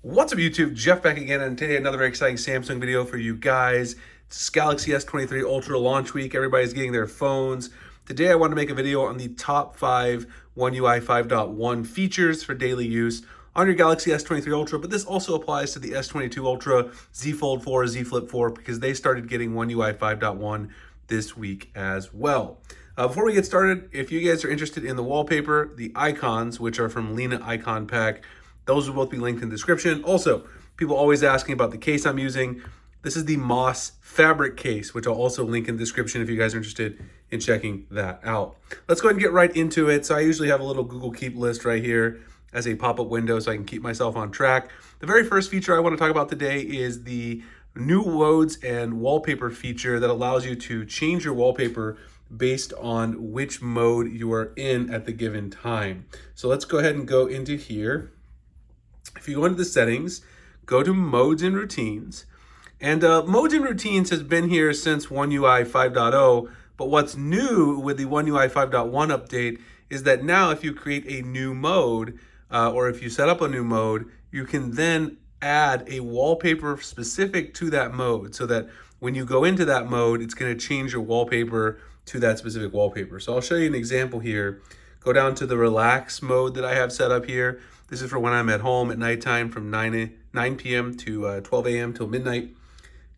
What's up YouTube? Jeff back again, and today another very exciting Samsung video for you guys. It's Galaxy S23 Ultra launch week. Everybody's getting their phones. Today I want to make a video on the top 5 One UI 5.1 features for daily use on your Galaxy S23 Ultra, but this also applies to the S22 Ultra, Z Fold 4, Z Flip 4, because they started getting One UI 5.1 this week as well. Before we get started, if you guys are interested in the wallpaper, the icons, which are from Lena Icon Pack, those will both be linked in the description. Also, people always asking about the case I'm using. This is the Moss fabric case, which I'll also link in the description if you guys are interested in checking that out. Let's go ahead and get right into it. So I usually have a little Google Keep list right here as a pop-up window so I can keep myself on track. The very first feature I want to talk about today is the new modes and wallpaper feature that allows you to change your wallpaper based on which mode you are in at the given time. So let's go ahead and go into here. If you go into the settings, go to modes and routines. And modes and routines has been here since One UI 5.0, but what's new with the One UI 5.1 update is that now if you create a new mode, or if you set up a new mode, you can then add a wallpaper specific to that mode so that when you go into that mode, it's going to change your wallpaper to that specific wallpaper. So I'll show you an example here. Go down to the relax mode that I have set up here. This is for when I'm at home at nighttime from 9 p.m. to 12 a.m. till midnight.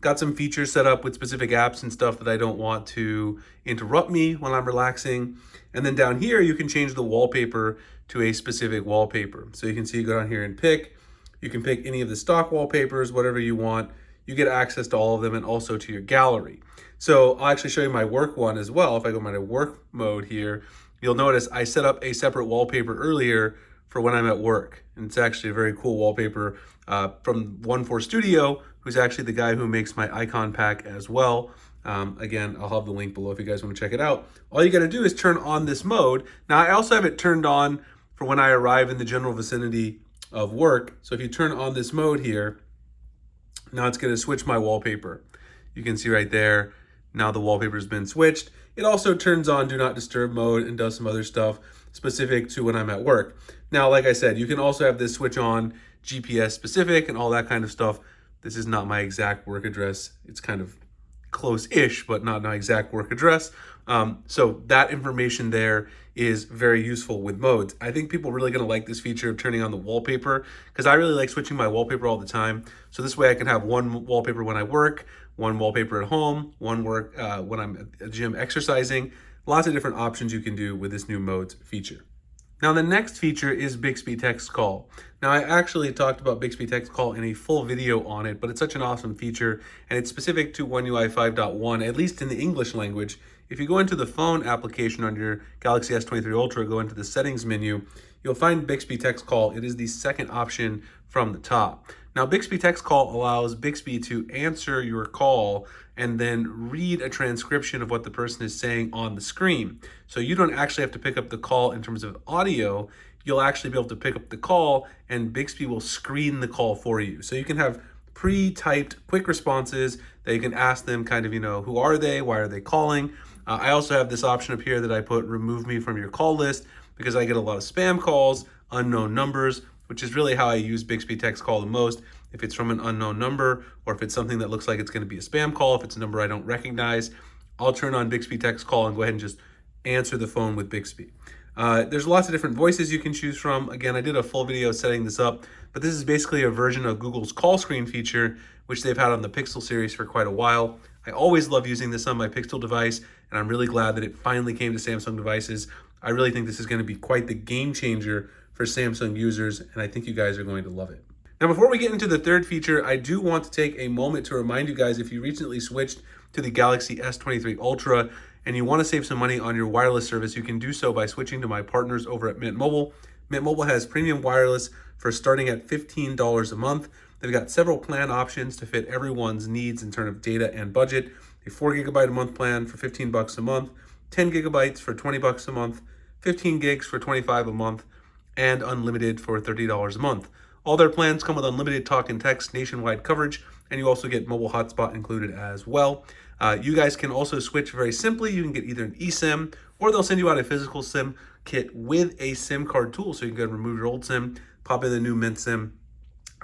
Got some features set up with specific apps and stuff that I don't want to interrupt me when I'm relaxing. And then down here, you can change the wallpaper to a specific wallpaper. So you can see, go down here and pick. You can pick any of the stock wallpapers, whatever you want. You get access to all of them and also to your gallery. So I'll actually show you my work one as well. If I go to my work mode here, you'll notice I set up a separate wallpaper earlier for when I'm at work. And it's actually a very cool wallpaper from 14 Studio, who's actually the guy who makes my icon pack as well. Again, I'll have the link below if you guys want to check it out. All you got to do is turn on this mode. Now, I also have it turned on for when I arrive in the general vicinity of work. So if you turn on this mode here, now it's going to switch my wallpaper. You can see right there, now the wallpaper has been switched. It also turns on Do Not Disturb mode and does some other stuff specific to when I'm at work. Now, like I said, you can also have this switch on GPS specific and all that kind of stuff. This is not my exact work address. It's kind of close-ish, but not my exact work address. So that information there is very useful with modes. I think people are really gonna like this feature of turning on the wallpaper because I really like switching my wallpaper all the time. So this way I can have one wallpaper when I work, one wallpaper at home, one work when I'm at the gym exercising. Lots of different options you can do with this new modes feature. Now the next feature is Bixby Text Call. Now I actually talked about Bixby Text Call in a full video on it, but it's such an awesome feature and it's specific to One UI 5.1, at least in the English language. If you go into the phone application on your Galaxy S23 Ultra, go into the settings menu, you'll find Bixby Text Call. It is the second option from the top. Now Bixby Text Call allows Bixby to answer your call and then read a transcription of what the person is saying on the screen. So you don't actually have to pick up the call in terms of audio. You'll actually be able to pick up the call and Bixby will screen the call for you. So you can have pre-typed quick responses that you can ask them kind of, who are they? Why are they calling? I also have this option up here that I put remove me from your call list because I get a lot of spam calls, unknown numbers, which is really how I use Bixby Text Call the most. If it's from an unknown number or if it's something that looks like it's going to be a spam call, if it's a number I don't recognize, I'll turn on Bixby Text Call and go ahead and just answer the phone with Bixby. There's lots of different voices you can choose from. Again, I did a full video setting this up, but this is basically a version of Google's call screen feature, which they've had on the Pixel series for quite a while. I always love using this on my Pixel device, and I'm really glad that it finally came to Samsung devices. I really think this is going to be quite the game changer for Samsung users, and I think you guys are going to love it. Now, before we get into the third feature, I do want to take a moment to remind you guys, if you recently switched to the Galaxy S23 Ultra and you want to save some money on your wireless service, you can do so by switching to my partners over at Mint Mobile. Mint Mobile has premium wireless for starting at $15 a month. They've got several plan options to fit everyone's needs in terms of data and budget. A 4 gigabyte a month plan for 15 bucks a month, 10 gigabytes for 20 bucks a month, 15 gigs for 25 a month, and unlimited for $30 a month. All their plans come with unlimited talk and text nationwide coverage, and you also get mobile hotspot included as well. You guys can also switch very simply. You can get either an eSIM or they'll send you out a physical SIM kit with a SIM card tool. So you can go and remove your old SIM, pop in the new Mint SIM,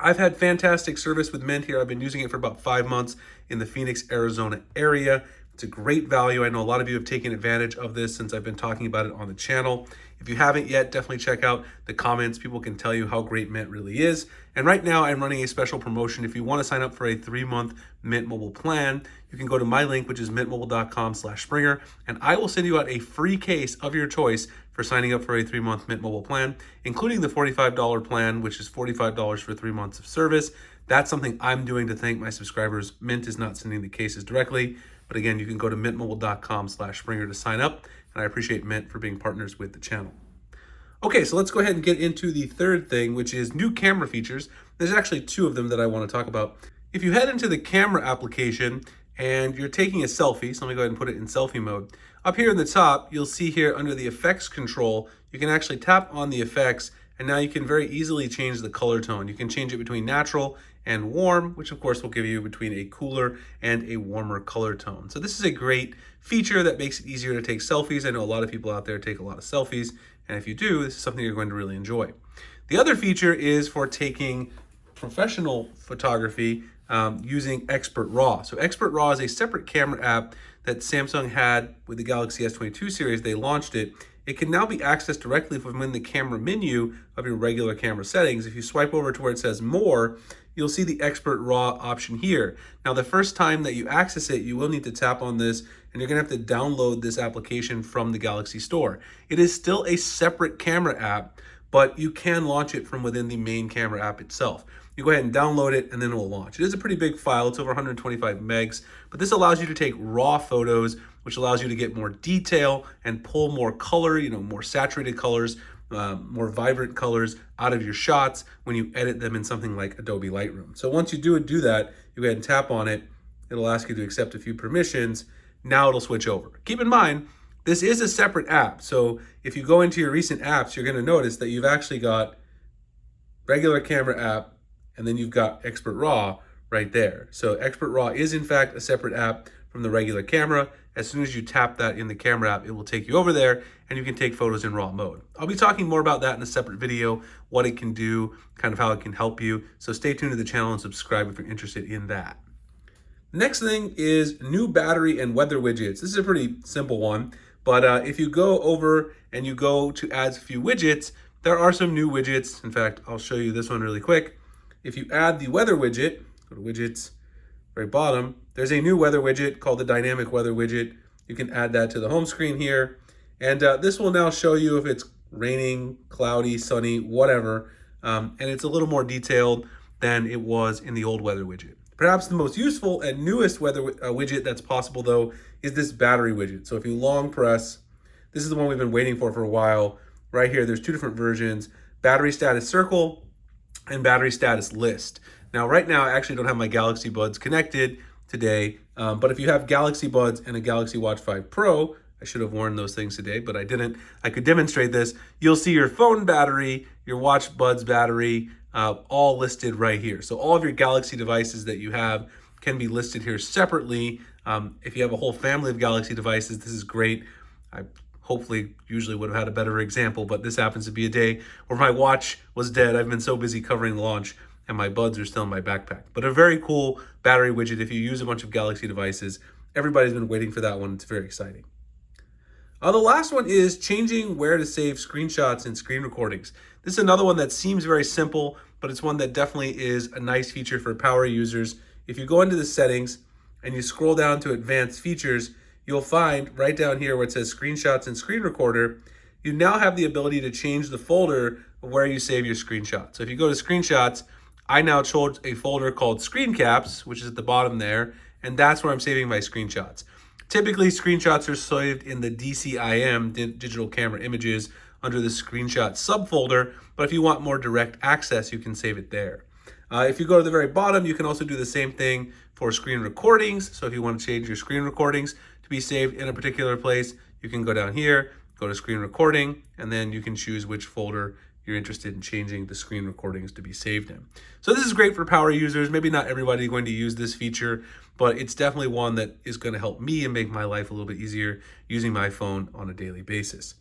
I've had fantastic service with Mint here. I've been using it for about 5 months in the Phoenix, Arizona area. It's a great value. I know a lot of you have taken advantage of this since I've been talking about it on the channel. If you haven't yet, definitely check out the comments. People can tell you how great Mint really is. And right now I'm running a special promotion. If you want to sign up for a 3-month Mint mobile plan, you can go to my link, which is mintmobile.com/Springer, and I will send you out a free case of your choice for signing up for a 3-month Mint mobile plan, including the $45 plan, which is $45 for 3 months of service. That's something I'm doing to thank my subscribers. Mint is not sending the cases directly, but again, you can go to mintmobile.com/Springer to sign up, and I appreciate Mint for being partners with the channel. Okay, so let's go ahead and get into the third thing, which is new camera features. There's actually 2 of them that I want to talk about. If you head into the camera application and you're taking a selfie, so let me go ahead and put it in selfie mode. Up here in the top, you'll see here under the effects control, you can actually tap on the effects, and now you can very easily change the color tone. You can change it between natural and warm, which of course will give you between a cooler and a warmer color tone. So this is a great feature that makes it easier to take selfies. I know a lot of people out there take a lot of selfies, and if you do, this is something you're going to really enjoy. The other feature is for taking professional photography using Expert RAW. So Expert RAW is a separate camera app that Samsung had with the Galaxy S22 series. They launched it. It can now be accessed directly from within the camera menu of your regular camera settings. If you swipe over to where it says More, you'll see the Expert RAW option here. Now, the first time that you access it, you will need to tap on this, and you're gonna have to download this application from the Galaxy Store. It is still a separate camera app, but you can launch it from within the main camera app itself. You go ahead and download it, and then it will launch. It is a pretty big file. It's over 125 megs, but this allows you to take raw photos, which allows you to get more detail and pull more color, more saturated colors, more vibrant colors out of your shots when you edit them in something like Adobe Lightroom. So once you do that, you go ahead and tap on it. It'll ask you to accept a few permissions. Now it'll switch over. Keep in mind, this is a separate app. So if you go into your recent apps, you're gonna notice that you've actually got regular camera app, and then you've got Expert RAW right there. So Expert RAW is in fact a separate app from the regular camera. As soon as you tap that in the camera app, it will take you over there and you can take photos in RAW mode. I'll be talking more about that in a separate video, what it can do, kind of how it can help you. So stay tuned to the channel and subscribe if you're interested in that. The next thing is new battery and weather widgets. This is a pretty simple one, but if you go over and you go to add a few widgets, there are some new widgets. In fact, I'll show you this one really quick. If you add the weather widget, go to widgets, very bottom, there's a new weather widget called the dynamic weather widget. You can add that to the home screen here. And this will now show you if it's raining, cloudy, sunny, whatever. And it's a little more detailed than it was in the old weather widget. Perhaps the most useful and newest weather widget that's possible though is this battery widget. So if you long press, this is the one we've been waiting for a while. Right here, there's 2 different versions, battery status circle and battery status list. Now, right now, I actually don't have my Galaxy Buds connected today, but if you have Galaxy Buds and a Galaxy Watch 5 Pro, I should have worn those things today, but I didn't. I could demonstrate this. You'll see your phone battery, your Watch Buds battery, all listed right here. So all of your Galaxy devices that you have can be listed here separately. If you have a whole family of Galaxy devices, this is great. I hopefully usually would have had a better example, but this happens to be a day where my watch was dead. I've been so busy covering the launch and my buds are still in my backpack. But a very cool battery widget if you use a bunch of Galaxy devices. Everybody's been waiting for that one. It's very exciting. The last one is changing where to save screenshots and screen recordings. This is another one that seems very simple, but it's one that definitely is a nice feature for power users. If you go into the settings and you scroll down to advanced features, you'll find right down here where it says screenshots and screen recorder, you now have the ability to change the folder of where you save your screenshots. So if you go to screenshots, I now chose a folder called screen caps, which is at the bottom there, and that's where I'm saving my screenshots. Typically, screenshots are saved in the DCIM, digital camera images, under the screenshot subfolder, but if you want more direct access, you can save it there. If you go to the very bottom, you can also do the same thing for screen recordings. So if you want to change your screen recordings to be saved in a particular place, you can go down here, go to screen recording, and then you can choose which folder you're interested in changing the screen recordings to be saved in. So this is great for power users. Maybe not everybody is going to use this feature, but it's definitely one that is going to help me and make my life a little bit easier using my phone on a daily basis.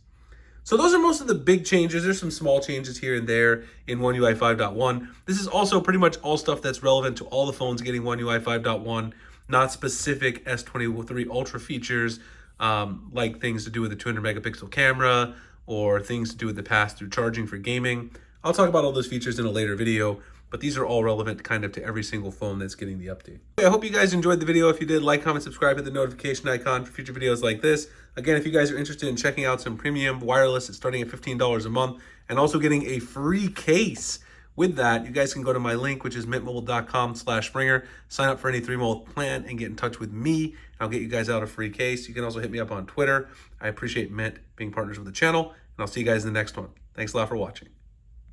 So those are most of the big changes. There's some small changes here and there in One UI 5.1. This is also pretty much all stuff that's relevant to all the phones getting One UI 5.1, not specific S23 Ultra features, like things to do with the 200 megapixel camera or things to do with the pass-through charging for gaming. I'll talk about all those features in a later video, but these are all relevant kind of to every single phone that's getting the update. I hope you guys enjoyed the video. If you did, like, comment, subscribe, hit the notification icon for future videos like this. Again, if you guys are interested in checking out some premium wireless, it's starting at $15 a month and also getting a free case. With that, you guys can go to my link, which is mintmobile.com/Springer, sign up for any 3-month plan and get in touch with me. I'll get you guys out a free case. You can also hit me up on Twitter. I appreciate Mint being partners with the channel, and I'll see you guys in the next one. Thanks a lot for watching.